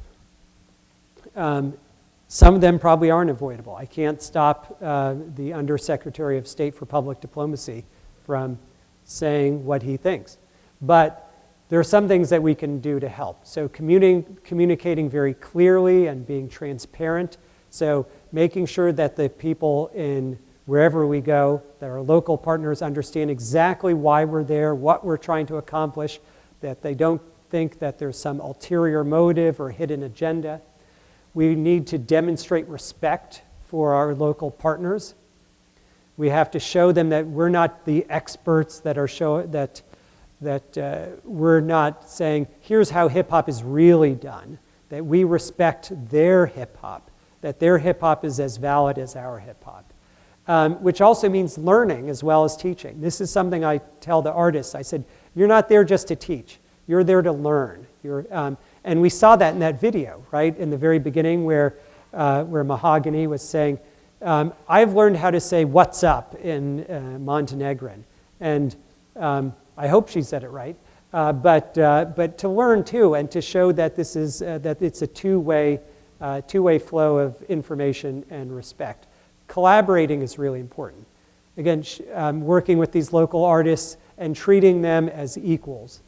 Some of them probably aren't avoidable. I can't stop the Undersecretary of State for Public Diplomacy from saying what he thinks. But there are some things that we can do to help. So communicating very clearly and being transparent. So making sure that the people in wherever we go, that our local partners understand exactly why we're there, what we're trying to accomplish, that they don't think that there's some ulterior motive or hidden agenda. We need to demonstrate respect for our local partners. We have to show them that we're not the experts that are we're not saying, here's how hip-hop is really done, that we respect their hip-hop, that their hip-hop is as valid as our hip-hop, which also means learning as well as teaching. This is something I tell the artists. I said, you're not there just to teach. You're there to learn. And we saw that in that video, right, in the very beginning where Mahogany was saying, I've learned how to say what's up in Montenegrin. And I hope she said it right. But to learn too, and to show that this is that it's a two-way flow of information and respect. Collaborating is really important. Again, working with these local artists and treating them as equals.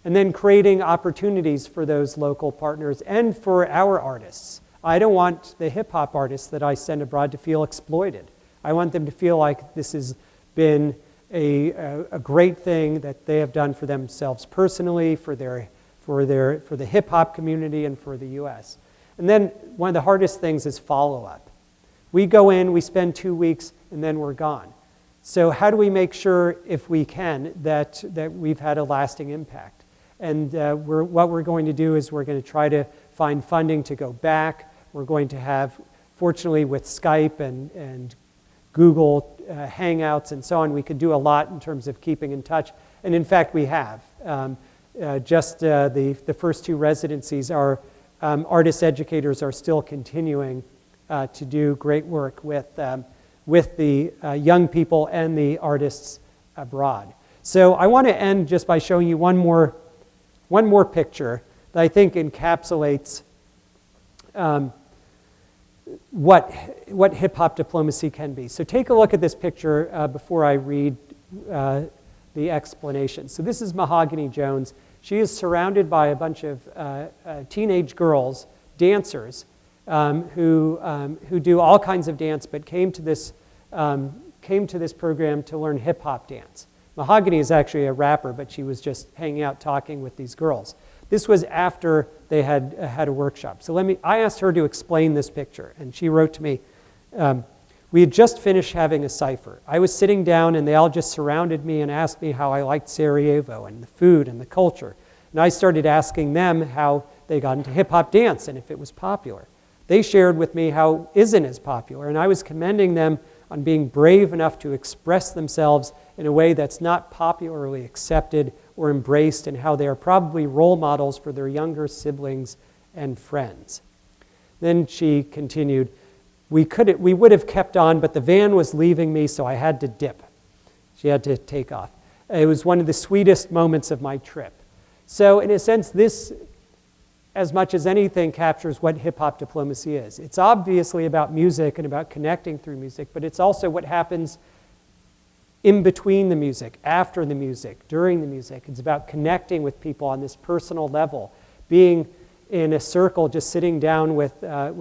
And then creating opportunities for those local partners and for our artists. I don't want the hip-hop artists that I send abroad to feel exploited. I want them to feel like this has been a great thing that they have done for themselves personally, for the hip-hop community, and for the U.S. And then one of the hardest things is follow-up. We go in, we spend 2 weeks, and then we're gone. So how do we make sure, if we can, that we've had a lasting impact? And what we're going to do is we're going to try to find funding to go back. We're going to have, fortunately with Skype and Google Hangouts and so on, we could do a lot in terms of keeping in touch. And in fact, we have. The first 2 residencies, our artist educators are still continuing to do great work with the young people and the artists abroad. So I want to end just by showing you one more picture that I think encapsulates what hip-hop diplomacy can be. So take a look at this picture before I read the explanation. So this is Mahogany Jones. She is surrounded by a bunch of teenage girls, dancers, who do all kinds of dance, but came to this program to learn hip-hop dance. Mahogany is actually a rapper, but she was just hanging out talking with these girls. This was after they had had a workshop. So I asked her to explain this picture, and she wrote to me, we had just finished having a cipher. I was sitting down, and they all just surrounded me and asked me how I liked Sarajevo and the food and the culture. And I started asking them how they got into hip-hop dance and if it was popular. They shared with me how it isn't as popular, and I was commending them on being brave enough to express themselves in a way that's not popularly accepted or embraced, and how they are probably role models for their younger siblings and friends. Then she continued, we would have kept on, but the van was leaving me, so I had to dip. She had to take off. It was one of the sweetest moments of my trip. So in a sense, this, as much as anything, captures what hip-hop diplomacy is. It's obviously about music and about connecting through music, but it's also what happens in between the music, after the music, during the music. It's about connecting with people on this personal level, being in a circle, just sitting down with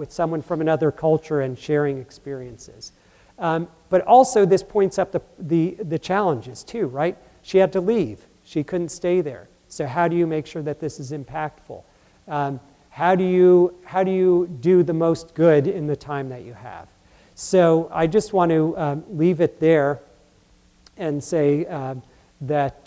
someone from another culture and sharing experiences. But also this points up the challenges too, right? She had to leave. She couldn't stay there. So how do you make sure that this is impactful? How do you do the most good in the time that you have? So I just want to leave it there and say that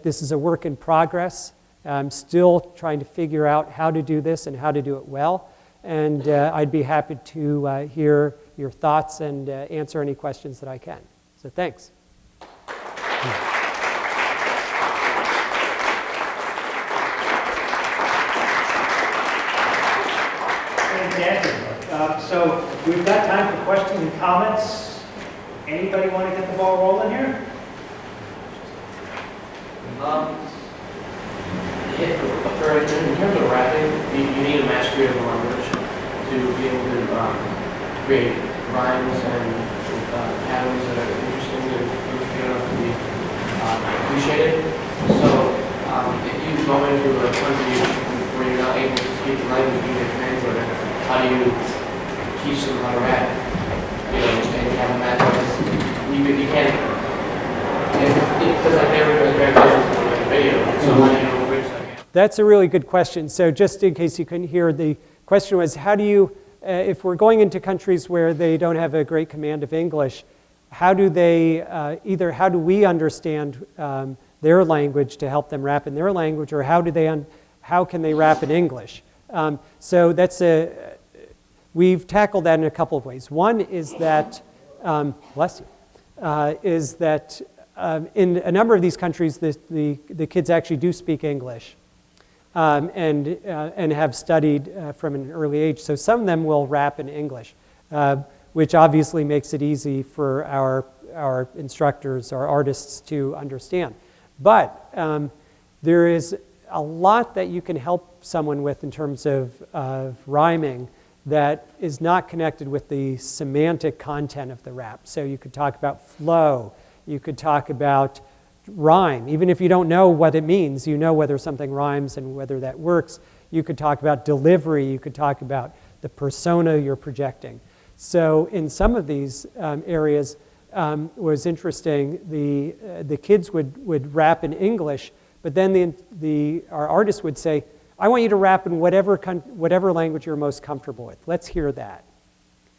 this is a work in progress. I'm still trying to figure out how to do this and how to do it well. And I'd be happy to hear your thoughts and answer any questions that I can. So thanks. Fantastic. So we've got time for questions and comments. Anybody want to get the ball rolling here? In terms of rapping, you need a mastery of the language to be able to create rhymes and patterns that are interesting and interesting enough to be appreciated. So if you go into a country where you're not able to speak the language, you need a translator. How do you teach them how to rap? You know, and have a match artist. You can't, because I've never done translations for like a video, so how do you bridge that? That's a really good question. So just in case you couldn't hear, the question was, how do you, if we're going into countries where they don't have a great command of English, how do they, how do we understand their language to help them rap in their language, or how can they rap in English? So we've tackled that in a couple of ways. One is that, bless you, is that in a number of these countries, the kids actually do speak English. And have studied from an early age. So some of them will rap in English, which obviously makes it easy for our instructors, our artists to understand. But there is a lot that you can help someone with in terms of rhyming that is not connected with the semantic content of the rap. So you could talk about flow, you could talk about rhyme. Even if you don't know what it means, you know whether something rhymes and whether that works. You could talk about delivery, you could talk about the persona you're projecting. So in some of these areas, was interesting, the kids would rap in English, but then our artists would say, I want you to rap in whatever language you're most comfortable with. Let's hear that.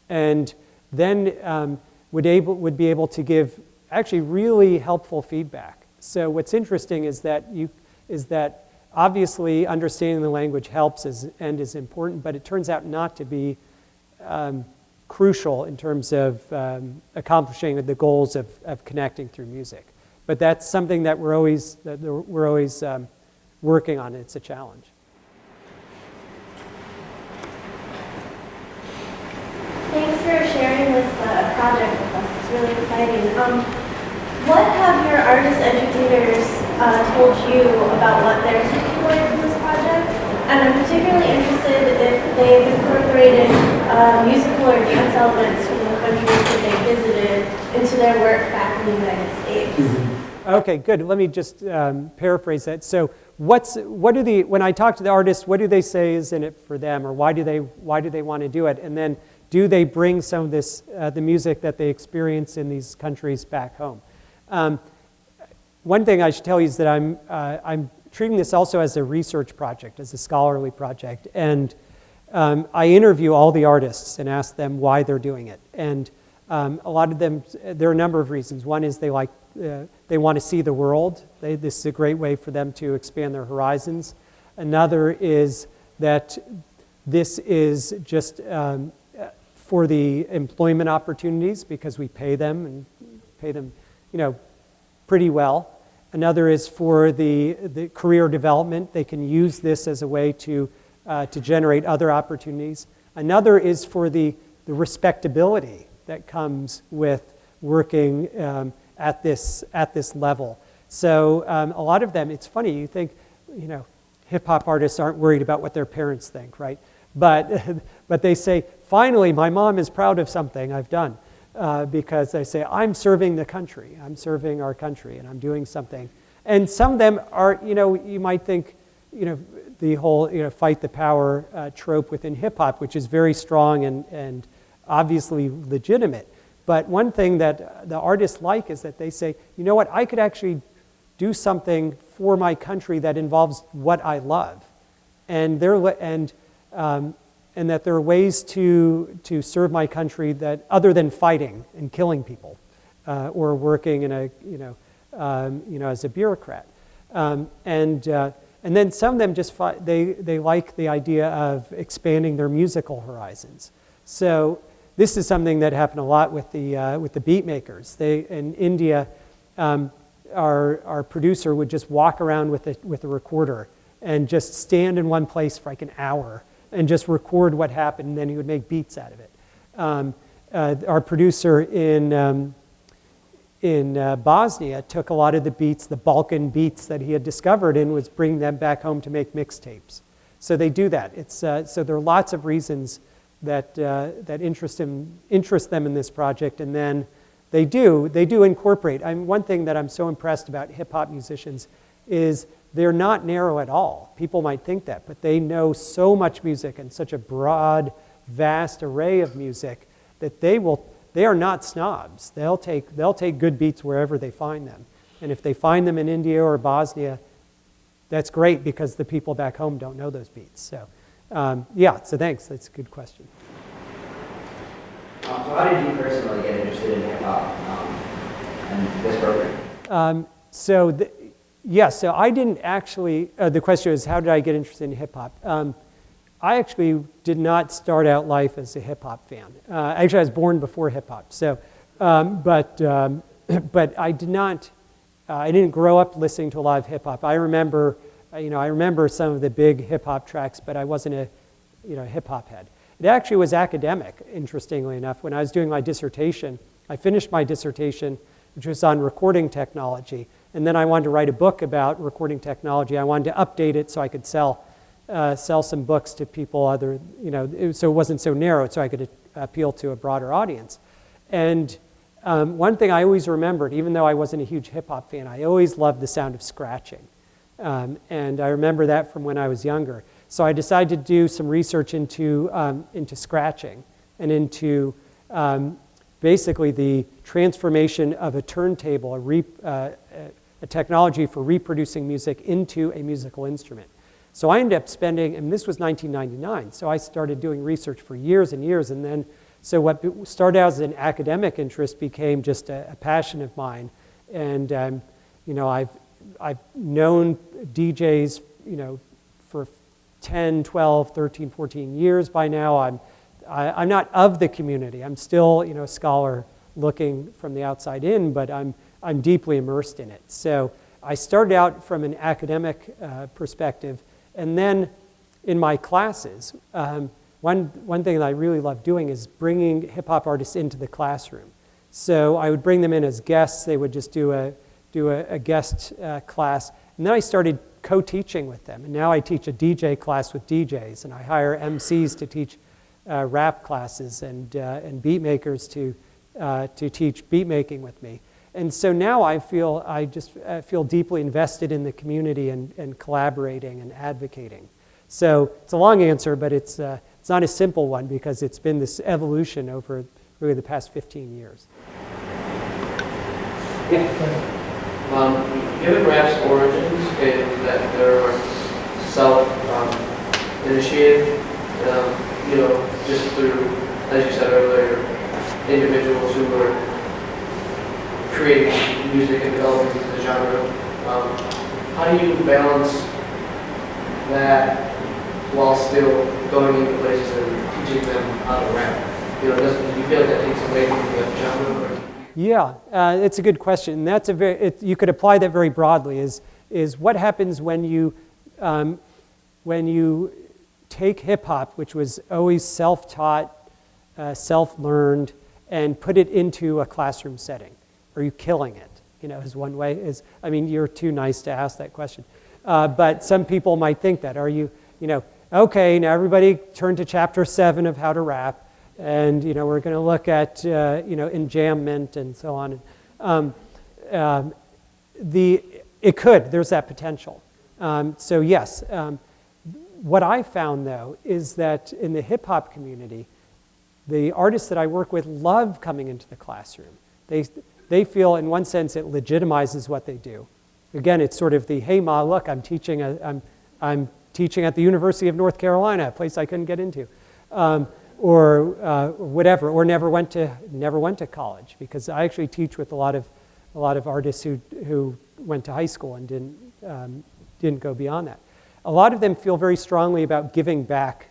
And then would be able to give actually really helpful feedback. So what's interesting is that obviously understanding the language helps and is important, but it turns out not to be crucial in terms of accomplishing the goals of connecting through music. But that's something that we're always working on. It's a challenge. It's really exciting. What have your artist educators told you about what they're taking away from this project? And I'm particularly interested if they've incorporated musical or dance elements from the countries that they visited into their work back in the United States. Okay, good. Let me just paraphrase that. So, when I talk to the artists, what do they say is in it for them, or why do they want to do it? And then, do they bring some of this the music that they experience in these countries back home? One thing I should tell you is that I'm treating this also as a research project, as a scholarly project, and I interview all the artists and ask them why they're doing it. And a lot of them, there are a number of reasons. One is they want to see the world. This is a great way for them to expand their horizons. Another is that this is just for the employment opportunities because we pay them, pretty well. Another is for the career development. They can use this as a way to generate other opportunities. Another is for the respectability that comes with working at this level. So a lot of them, it's funny, you think, hip-hop artists aren't worried about what their parents think, right? But they say, finally, my mom is proud of something I've done. Because they say, I'm serving the country, I'm serving our country, and I'm doing something. And some of them are, you might think, the whole, fight the power trope within hip-hop, which is very strong and obviously legitimate. But one thing that the artists like is that they say, you know what, I could actually do something for my country that involves what I love. And that there are ways to serve my country that other than fighting and killing people or working in as a bureaucrat. And then some of them just they like the idea of expanding their musical horizons. So this is something that happened a lot with the beat makers. In India, our producer would just walk around with a recorder and just stand in one place for like an hour and just record what happened, and then he would make beats out of it. Our producer in Bosnia took a lot of the beats, the Balkan beats that he had discovered, and was bringing them back home to make mixtapes. So they do that. So there are lots of reasons that interest them in this project, and then they do incorporate. One thing that I'm so impressed about hip-hop musicians is they're not narrow at all. People might think that, but they know so much music and such a broad, vast array of music that they are not snobs. They'll take good beats wherever they find them. And if they find them in India or Bosnia, that's great because the people back home don't know those beats. So so thanks, that's a good question. So how did you personally get interested in hip-hop and this program? So I didn't actually, the question is, how did I get interested in hip-hop? I actually did not start out life as a hip-hop fan. Actually, I was born before hip-hop. So, but I didn't grow up listening to a lot of hip-hop. I remember some of the big hip-hop tracks, but I wasn't a hip-hop head. It actually was academic, interestingly enough. When I was doing my dissertation, I finished my dissertation, which was on recording technology. And then I wanted to write a book about recording technology. I wanted to update it so I could sell some books to people so it wasn't so narrow, so I could appeal to a broader audience. And one thing I always remembered, even though I wasn't a huge hip-hop fan, I always loved the sound of scratching. And I remember that from when I was younger. So I decided to do some research into scratching and into basically the transformation of a turntable, a technology for reproducing music into a musical instrument. So I ended up spending, and this was 1999, so I started doing research for years and years, and then, so what started out as an academic interest became just a passion of mine. And I've known DJs, for 10, 12, 13, 14 years by now. I'm not of the community. I'm still, a scholar looking from the outside in, but I'm deeply immersed in it. So I started out from an academic perspective, and then in my classes, one thing that I really love doing is bringing hip-hop artists into the classroom. So I would bring them in as guests. They would just do a guest class. And then I started co-teaching with them. And now I teach a DJ class with DJs, and I hire MCs to teach rap classes and beat makers to teach beat making with me. And so now I just feel deeply invested in the community and collaborating and advocating. So it's a long answer, but it's not a simple one because it's been this evolution over really the past 15 years. Given rap's origins in that they're self-initiated, just through, as you said earlier, individuals who were creating music and developing the genre, how do you balance that while still going into places and teaching them how to rap? Do you feel like that takes away from the genre? Or? Yeah, it's a good question. And that's you could apply that very broadly. Is what happens when you take hip hop, which was always self-taught, self-learned, and put it into a classroom setting? Are you killing it? Is one way. You're too nice to ask that question. But some people might think that. Are you, okay, now everybody turn to chapter 7 of How to Rap. And we're going to look at enjambment and so on. It could. There's that potential. So yes, what I found though is that in the hip hop community, the artists that I work with love coming into the classroom. They feel, in one sense, it legitimizes what they do. Again, it's sort of the hey ma, look, I'm teaching at the University of North Carolina, a place I couldn't get into. Or whatever, or never went to college, because I actually teach with a lot of artists who went to high school and didn't go beyond that. A lot of them feel very strongly about giving back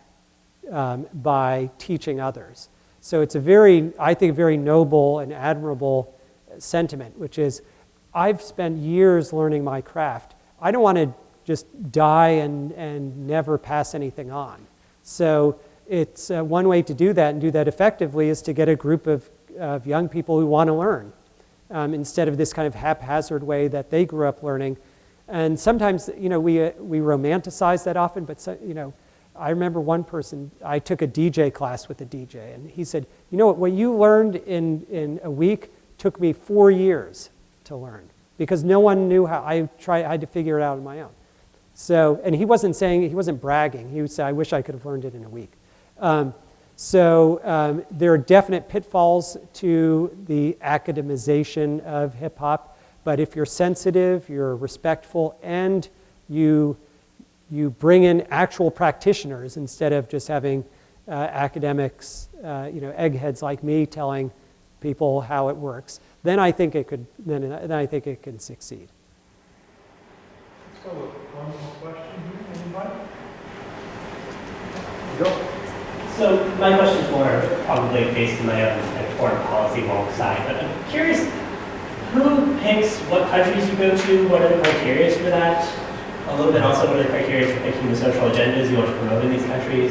by teaching others. So it's I think, a very noble and admirable sentiment, which is, I've spent years learning my craft. I don't want to just die and never pass anything on. So it's one way to do that and do that effectively is to get a group of young people who want to learn instead of this kind of haphazard way that they grew up learning. And sometimes, we romanticize that often, but I remember one person, I took a DJ class with a DJ, and he said, what you learned in a week took me 4 years to learn because no one knew how. I had to figure it out on my own. So, and he wasn't bragging. He would say, I wish I could have learned it in a week. There are definite pitfalls to the academization of hip hop, but if you're sensitive, you're respectful, and you bring in actual practitioners instead of just having academics, eggheads like me telling people how it works, then I think it could. Then I think it can succeed. Let's go with one more question here. Anybody? Go. So my question is more probably based on my own foreign policy wonk side, but I'm curious, who picks what countries you go to? What are the criteria for that? A little bit also, what are the criteria for picking the social agendas you want to promote in these countries?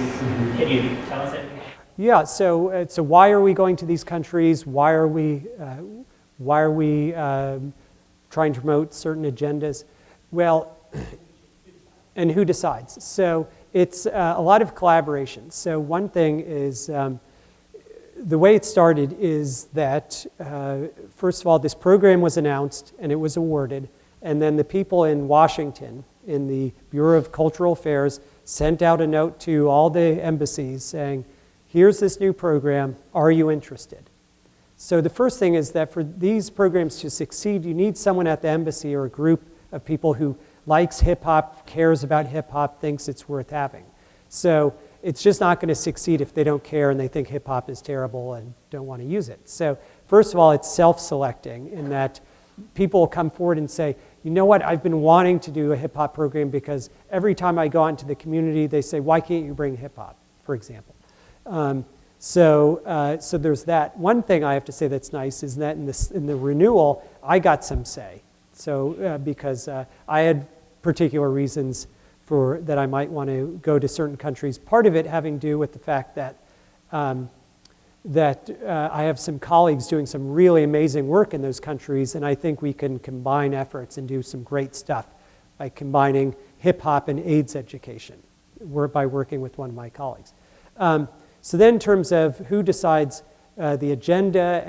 Can you tell us anything? Yeah. So why are we going to these countries? Why are we trying to promote certain agendas? Well, and who decides? So it's a lot of collaboration. So one thing is, the way it started is that, first of all, this program was announced and it was awarded, and then the people in Washington, in the Bureau of Cultural Affairs, sent out a note to all the embassies saying, here's this new program, are you interested? So the first thing is that for these programs to succeed, you need someone at the embassy or a group of people who likes hip-hop, cares about hip-hop, thinks it's worth having. So it's just not going to succeed if they don't care and they think hip-hop is terrible and don't want to use it. So first of all, it's self-selecting in that people will come forward and say, you know what, I've been wanting to do a hip-hop program because every time I go out into the community, they say, why can't you bring hip-hop, for example? So there's that. One thing I have to say that's nice is that in the renewal, I got some say. So because I had particular reasons for that I might want to go to certain countries. Part of it having to do with the fact that I have some colleagues doing some really amazing work in those countries, and I think we can combine efforts and do some great stuff by combining hip hop and AIDS education by working with one of my colleagues. So then in terms of who decides the agenda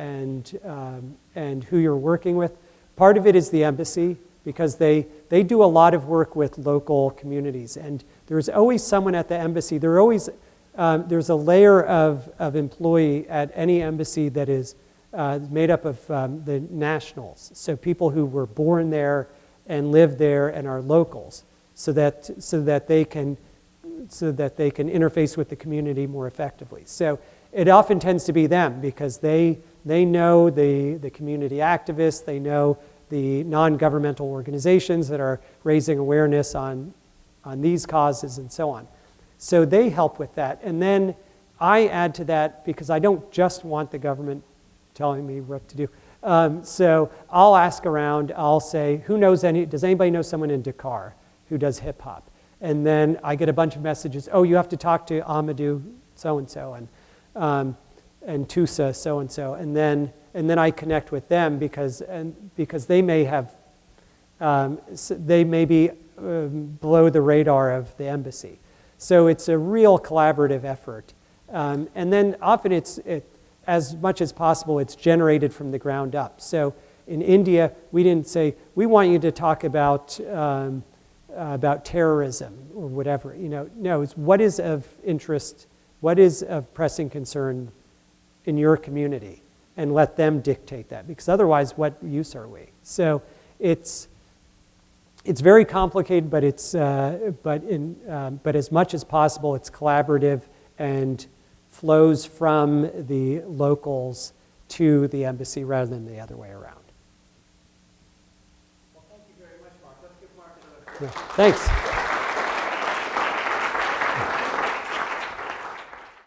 and who you're working with, part of it is the embassy, because they do a lot of work with local communities. And there's always someone at the embassy. There's a layer of employee at any embassy that is made up of the nationals. So people who were born there and live there and are locals, so that they can interface with the community more effectively. So it often tends to be them, because they know the community activists, they know the non-governmental organizations that are raising awareness on these causes and so on. So they help with that. And then I add to that, because I don't just want the government telling me what to do. So I'll ask around, I'll say, does anybody know someone in Dakar who does hip hop? And then I get a bunch of messages, oh, you have to talk to Amadou so-and-so and Tusa so-and-so. And then I connect with them because they may have, they may be below the radar of the embassy. So it's a real collaborative effort. And then often as much as possible, it's generated from the ground up. So in India, we didn't say, we want you to talk about terrorism or whatever. No, it's what is of interest, what is of pressing concern in your community, and let them dictate that, because otherwise what use are we? So it's very complicated, but but as much as possible it's collaborative and flows from the locals to the embassy rather than the other way around. Well, thank you very much, Mark. Let's give Mark another. Yeah, thanks.